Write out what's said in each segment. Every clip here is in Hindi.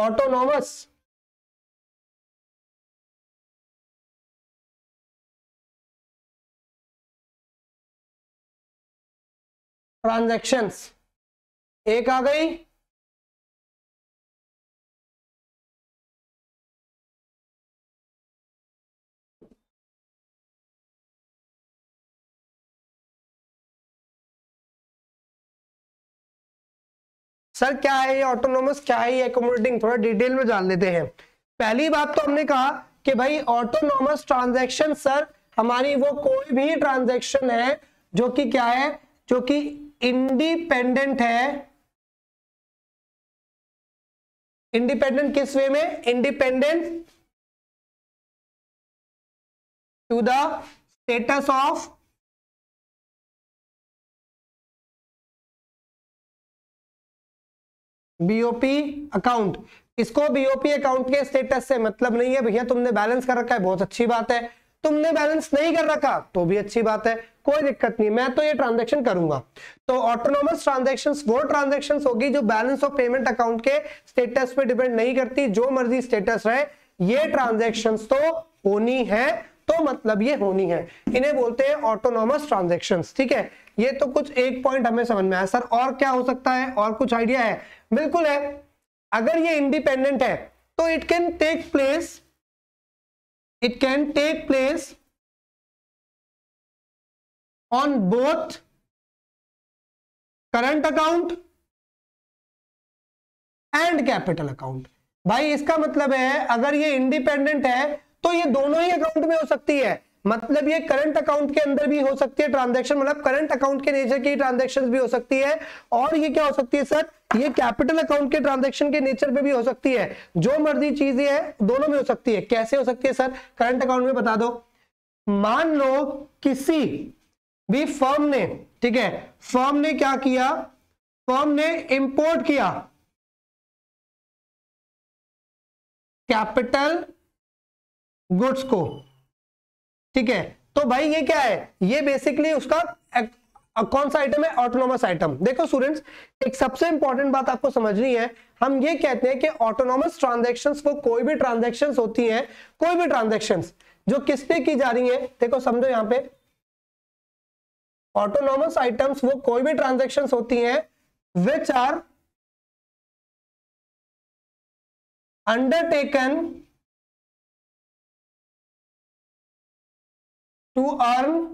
ऑटोनॉमस ट्रांजैक्शंस, एक आ गई। सर क्या है ये ऑटोनोमस, क्या है ये एकोमोडेटिंग, थोड़ा डिटेल में जान लेते हैं। पहली बात तो हमने कहा कि भाई ऑटोनोमस ट्रांजैक्शन सर हमारी वो कोई भी ट्रांजैक्शन है जो कि क्या है, जो कि इंडिपेंडेंट है। इंडिपेंडेंट किस वे में, independent to the status of BOP account. इसको बीओपी अकाउंट के स्टेटस से मतलब नहीं है भैया, तुमने बैलेंस कर रखा है बहुत अच्छी बात है, तुमने बैलेंस नहीं कर रखा तो भी अच्छी बात है, कोई दिक्कत नहीं, मैं तो ये ट्रांजैक्शन करूंगा। तो ऑटोनोमस ट्रांजैक्शंस वो ट्रांजैक्शंस होगी जो बैलेंस ऑफ पेमेंट अकाउंट के स्टेटस पे डिपेंड नहीं करती, जो मर्जी स्टेटस रहे, ये ट्रांजैक्शंस तो होनी है, तो मतलब ये होनी है, इन्हें बोलते हैं ऑटोनोमस ट्रांजैक्शंस। ठीक है, ये तो कुछ एक पॉइंट हमें समझ में आया। सर और क्या हो सकता है, और कुछ आइडिया है? बिल्कुल है, अगर ये इंडिपेंडेंट है तो it can take place on both current account and capital account. भाई इसका मतलब है अगर ये इंडिपेंडेंट है तो ये दोनों ही अकाउंट में हो सकती है, मतलब ये करंट अकाउंट के अंदर भी हो सकती है ट्रांजैक्शन, मतलब करंट अकाउंट के नेचर की ट्रांजैक्शंस भी हो सकती है, और ये क्या हो सकती है सर, ये कैपिटल अकाउंट के ट्रांजैक्शन के नेचर पे भी हो सकती है, जो मर्जी चीजें है दोनों में हो सकती है। कैसे हो सकती है सर, करंट अकाउंट में बता दो, मान लो किसी भी फर्म ने, ठीक है, फर्म ने क्या किया, फर्म ने इंपोर्ट किया कैपिटल गुड्स को, ठीक है, तो भाई ये क्या है, ये बेसिकली उसका कौन सा आइटम है, ऑटोनोमस आइटम। देखो स्टूडेंट्स, एक सबसे इंपॉर्टेंट बात आपको समझनी है, हम ये कहते हैं कि ऑटोनोमस ट्रांजैक्शंस वो कोई भी ट्रांजैक्शंस होती हैं, कोई भी ट्रांजैक्शंस जो किस पे की जा रही है, देखो समझो यहां पे ऑटोनोमस आइटम्स वो कोई भी ट्रांजैक्शंस होती हैं which are undertaken to earn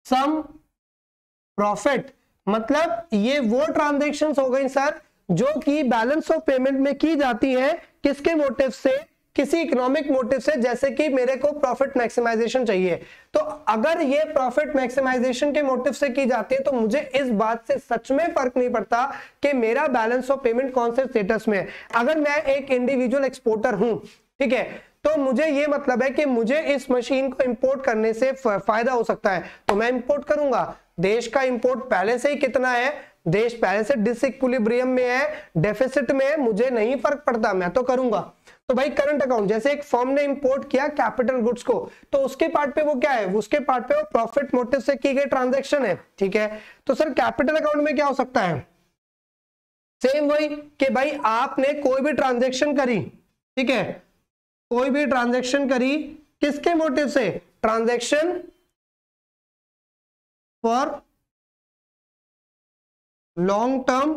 some profit. मतलब ये वो ट्रांजैक्शंस हो गई सर जो कि बैलेंस ऑफ पेमेंट में की जाती है, किसके मोटिव से, किसी इकोनॉमिक मोटिव से, जैसे कि मेरे को प्रॉफिट मैक्सिमाइजेशन चाहिए, तो अगर ये प्रॉफिट मैक्सिमाइजेशन के मोटिव से की जाती है तो मुझे इस बात से सच में फर्क नहीं पड़ता कि मेरा बैलेंस ऑफ पेमेंट कौन से स्टेटस में है। अगर मैं एक इंडिविजुअल एक्सपोर्टर हूं, ठीक है, तो मुझे ये मतलब है कि मुझे इस मशीन को इंपोर्ट करने से फायदा हो सकता है तो मैं इंपोर्ट करूंगा। देश का इंपोर्ट पहले से ही कितना है, देश पहले से डिसइक्विलिब्रियम में है, डेफिसिट में है, मुझे नहीं फर्क पड़ता, मैं तो करूंगा। तो भाई करंट अकाउंट, जैसे एक फर्म ने इंपोर्ट किया कैपिटल गुड्स को, तो उसके पार्ट पे वो क्या है, उसके पार्ट पे वो प्रॉफिट मोटिव से की गई ट्रांजैक्शन है, ठीक है। तो सर कैपिटल अकाउंट में क्या हो सकता है, सेम वही कि भाई आपने कोई भी ट्रांजैक्शन करी, ठीक है, कोई भी ट्रांजैक्शन करी, किसके मोटिव से, transaction for long term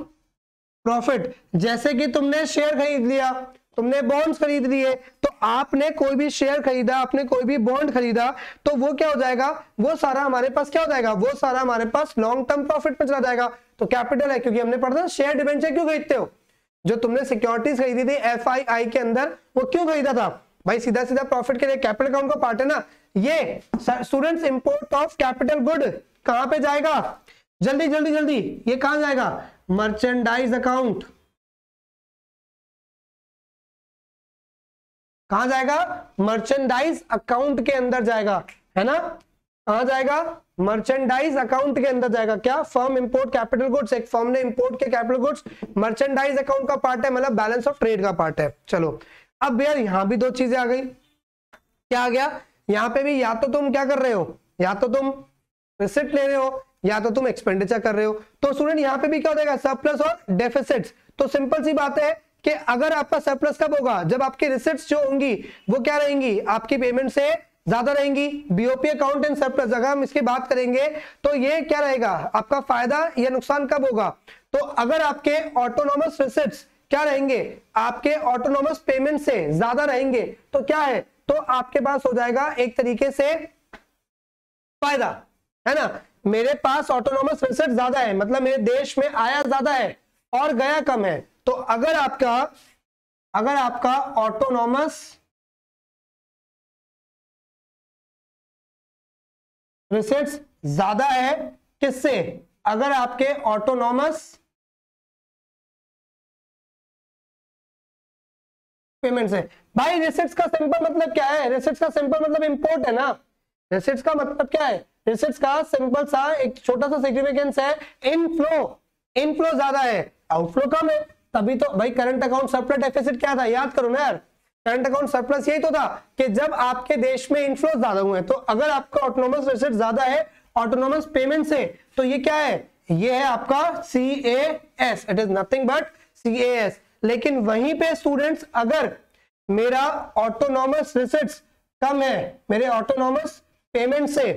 profit. जैसे कि तुमने शेयर खरीद लिया, तुमने बॉन्ड्स खरीद लिए, तो आपने कोई भी शेयर खरीदा, आपने कोई भी बॉन्ड खरीदा, तो वो क्या हो जाएगा, वो सारा हमारे पास क्या हो जाएगा, वो सारा हमारे पास लॉन्ग टर्म प्रॉफिट में चला जाएगा। तो कैपिटल है, क्योंकि हमने पढ़ा शेयर डिबेंचर क्यों खरीदते हो, जो तुमने सिक्योरिटीज खरीदी थी एफआईआई के अंदर, वो क्यों खरीदा था भाई, सीधा सीधा प्रॉफिट के लिए, कैपिटल अकाउंट का पार्ट है ना ये। Students import of capital good कहां पे जाएगा, जल्दी जल्दी जल्दी, ये कहां जाएगा, मर्चेंडाइज अकाउंट। कहां जाएगा, मर्चेंडाइज अकाउंट के अंदर जाएगा, है ना, कहां जाएगा, मर्चेंडाइज अकाउंट के अंदर जाएगा। क्या, फर्म इंपोर्ट कैपिटल गुड्स, एक फर्म ने इंपोर्ट किया कैपिटल गुड्स, मर्चेंडाइज अकाउंट का पार्ट है, मतलब बैलेंस ऑफ ट्रेड का पार्ट है। चलो अब यार यहां भी दो चीजें आ गई, क्या आ गया, यहां पे भी या तो तुम क्या कर रहे हो, या तो तुम रिसिप्ट ले रहे हो, या तो तुम एक्सपेंडिचर कर रहे हो। तो स्टूडेंट यहां पे भी क्या हो जाएगा, सरप्लस और डेफिसिट्स। तो सिंपल सी बात है कि अगर आपका सरप्लस कब होगा, जब आपकी रिसिट्स जो होंगी वो क्या रहेंगी, आपकी पेमेंट से ज्यादा रहेंगी। बीओपी अकाउंट इन सरप्लस, अगर हम इसकी बात करेंगे तो ये क्या रहेगा, आपका फायदा या नुकसान कब होगा, तो अगर आपके ऑटोनॉमस रिसिट्स क्या रहेंगे, आपके ऑटोनॉमस पेमेंट से ज्यादा रहेंगे तो क्या है, तो आपके पास हो जाएगा एक तरीके से फायदा, है ना। मेरे पास ऑटोनॉमस रिसिट ज्यादा है, मतलब मेरे देश में आया ज्यादा है और गया कम है। तो अगर आपका ऑटोनॉमस रिसिट्स ज्यादा है किससे, अगर आपके ऑटोनॉमस पेमेंट से। भाई रिसिट्स का सिंपल मतलब क्या है, रिसिट्स का सिंपल मतलब इंपोर्ट है ना। रिसिट्स का मतलब क्या है, रिसिट्स का सिंपल सा एक छोटा सा सिग्निफिकेंस है, इनफ्लो ज्यादा है, आउटफ्लो कम है। तभी तो भाई करंट अकाउंट सरप्लस डेफिसिट क्या था, याद करो ना यार, करंट अकाउंट सरप्लस यही तो था कि जब आपके देश में इनफ्लो ज्यादा हुए, तो अगर आपका ऑटोनॉमस रिसिट ज्यादा है ऑटोनॉमस पेमेंट से, तो ये क्या है, ये है आपका CAS, it is nothing but CAS। लेकिन वहीं पे स्टूडेंट्स अगर मेरा ऑटोनॉमस रिसिट्स कम है मेरे ऑटोनॉमस पेमेंट से,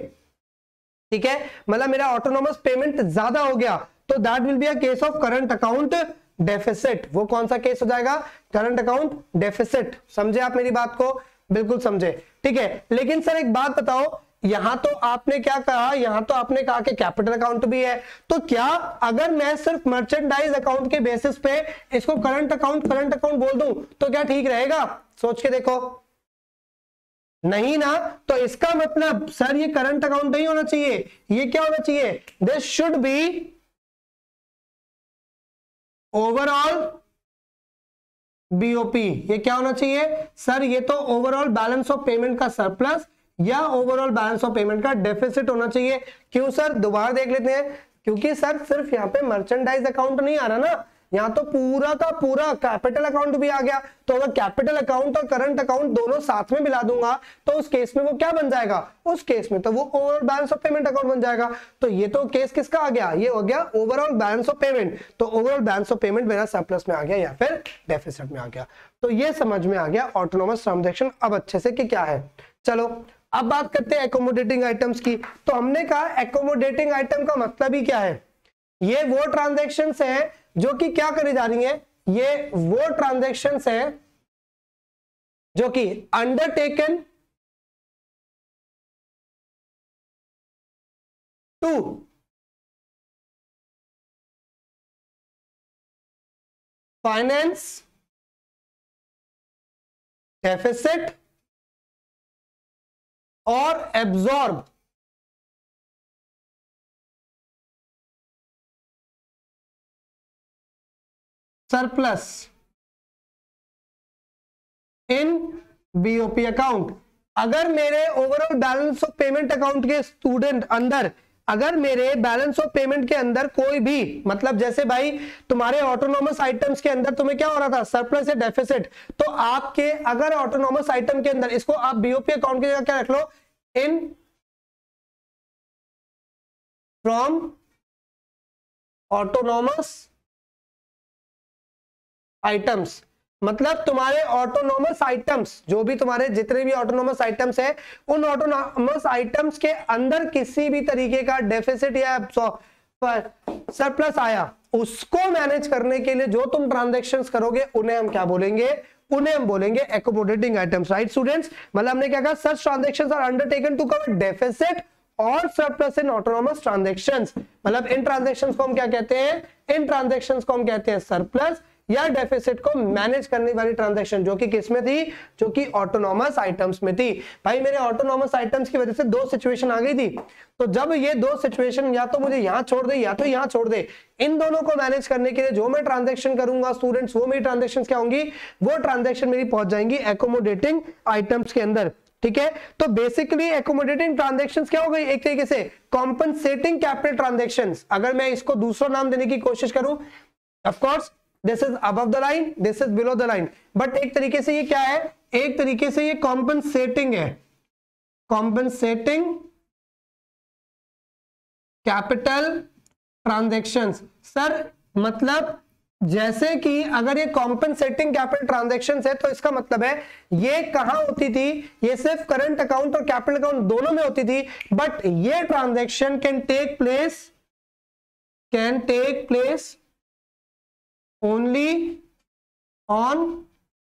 ठीक है, मतलब मेरा ऑटोनॉमस पेमेंट ज्यादा हो गया, तो that will be a case of current account deficit. वो कौन सा केस हो जाएगा, करंट अकाउंट डेफिसिट। समझे आप मेरी बात को, बिल्कुल समझे, ठीक है। लेकिन सर एक बात बताओ, यहां तो आपने क्या कहा, यहां तो आपने कहा कि कैपिटल अकाउंट भी है, तो क्या अगर मैं सिर्फ मर्चेंडाइज अकाउंट के बेसिस पे इसको करंट अकाउंट बोल दूं तो क्या ठीक रहेगा, सोच के देखो, नहीं ना। तो इसका मतलब सर ये करंट अकाउंट नहीं होना चाहिए, ये क्या होना चाहिए, this should be overall BOP. ये क्या होना चाहिए सर, ये तो ओवरऑल बैलेंस ऑफ पेमेंट का सरप्लस या ओवरऑल बैलेंस ऑफ पेमेंट का डेफिसिट होना चाहिए। क्यों सर, दोबारा देख लेते हैं, क्योंकि सर सिर्फ यहाँ पे मर्चेंडाइज अकाउंट नहीं आ रहा ना, यहाँ तो पूरा का पूरा कैपिटल अकाउंट भी आ गया। तो अगर कैपिटल अकाउंट और करंट अकाउंट दोनों साथ में मिला दूंगा तो उस केस में वो क्या बन जाएगा, उस केस में तो वो overall balance of payment account बन जाएगा। तो ये तो केस किसका आ गया, ये हो गया ओवरऑल बैलेंस ऑफ पेमेंट। तो ओवरऑल बैलेंस ऑफ पेमेंट मेरा सरप्लस में आ गया या फिर डेफिसिट में आ गया। तो ये समझ में आ गया ऑटोनॉमस ट्रांजैक्शन अब अच्छे से कि क्या है। चलो अब बात करते हैं एकोमोडेटिंग आइटम्स की। तो हमने कहा एकोमोडेटिंग आइटम का मतलब ही क्या है, ये वो ट्रांजैक्शंस हैं जो कि क्या करी जा रही हैं, ये वो ट्रांजैक्शंस हैं जो कि अंडरटेकन टू फाइनेंस डेफिसिट और एब्जॉर्ब सरप्लस इन बीओपी अकाउंट। अगर मेरे overall balance of payment account के स्टूडेंट अंदर, अगर मेरे बैलेंस ऑफ पेमेंट के अंदर कोई भी, मतलब जैसे भाई तुम्हारे ऑटोनॉमस आइटम्स के अंदर तुम्हें क्या हो रहा था, सरप्लस या डेफिसिट, तो आपके अगर ऑटोनॉमस आइटम के अंदर, इसको आप बीओपी अकाउंट की जगह क्या रख लो, इन फ्रॉम ऑटोनॉमस आइटम्स, मतलब तुम्हारे ऑटोनॉमस आइटम्स, जो भी तुम्हारे जितने भी ऑटोनॉमस आइटम्स है, उन ऑटोनॉमस आइटम्स के अंदर किसी भी तरीके का डेफिसिट या सरप्लस आया, उसको मैनेज करने के लिए जो तुम ट्रांजैक्शंस करोगे उन्हें हम क्या बोलेंगे, उन्हें हम बोलेंगे एकोमोडेटिंग आइटम्स, राइट स्टूडेंट्स। मतलब हमने क्या कहा, such transactions are undertaken to cover deficit और सरप्लस इन ऑटोनॉमस ट्रांजैक्शंस। मतलब इन ट्रांजैक्शंस को हम क्या कहते हैं, इन ट्रांजैक्शंस को हम कहते हैं सरप्लस या डेफिसिट को मैनेज करने वाली ट्रांजैक्शन, जो कि किसमें थी, जो कि ऑटोनॉमस आइटम्स में थी। भाई मेरे ऑटोनॉमस आइटम्स की वजह से दो सिचुएशन आ गई थी, तो जब ये दो सिचुएशन या तो मुझे यहां छोड़ दे या तो यहां छोड़ दे, इन दोनों को मैनेज करने के लिए जो मैं ट्रांजैक्शन करूंगा स्टूडेंट्स, वो मेरी ट्रांजैक्शन क्या होंगी, वो ट्रांजैक्शन मेरी पहुंच जाएंगी एकोमोडेटिंग आइटम्स के अंदर, ठीक है। तो बेसिकली एकोमोडेटिंग ट्रांजैक्शंस क्या हो गई, एक तरीके से कॉम्पनसेटिंग कैपिटल ट्रांजैक्शंस। अगर मैं इसको दूसरा नाम देने की कोशिश करूं, of course this is above the line, this is below the line, but एक तरीके से ये क्या है, एक तरीके से ये कॉम्पनसेटिंग है, कॉम्पनसेटिंग कैपिटल ट्रांजैक्शंस। सर मतलब जैसे कि अगर ये कॉम्पेंसेटिंग कैपिटल ट्रांजैक्शंस है तो इसका मतलब है ये कहां होती थी, ये सिर्फ करंट अकाउंट और कैपिटल अकाउंट दोनों में होती थी, बट ये transaction can take place only on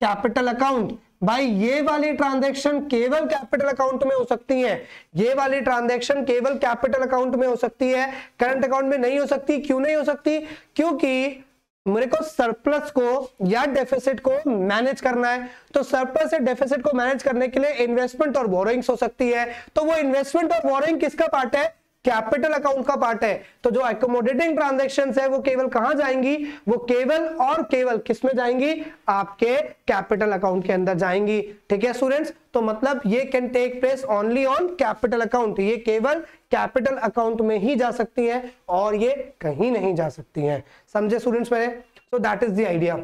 capital account. भाई ये वाली ट्रांजैक्शन केवल कैपिटल अकाउंट में हो सकती है, ये वाली ट्रांजैक्शन केवल कैपिटल अकाउंट में हो सकती है, करंट अकाउंट में नहीं हो सकती। क्यों नहीं हो सकती? क्योंकि मेरे को सरप्लस को या डेफिसिट को मैनेज करना है, तो सरप्लस या डेफिसिट को मैनेज करने के लिए इन्वेस्टमेंट और बोरोइंग्स हो सकती है, तो वो इन्वेस्टमेंट और बोरोइंग किसका पार्ट है? कैपिटल अकाउंट का पार्ट है। तो जो अकोमोडेटिंग ट्रांजैक्शंस है वो केवल कहां जाएंगी? वो केवल और केवल किसमें जाएंगी? आपके कैपिटल अकाउंट के अंदर जाएंगी। ठीक है स्टूडेंट्स, तो मतलब ये can take place only on capital account, ये केवल कैपिटल अकाउंट में ही जा सकती है और ये कहीं नहीं जा सकती है। समझे स्टूडेंट्स मेरे? So that is the idea.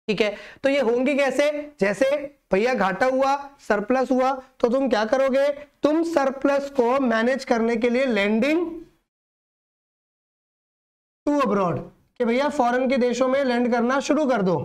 ठीक है, तो ये होंगी कैसे? जैसे भैया घाटा हुआ, सरप्लस हुआ, तो तुम क्या करोगे? तुम सरप्लस को मैनेज करने के लिए लेंडिंग टू अब्रॉड, कि भैया फॉरेन के देशों में लैंड करना शुरू कर दो।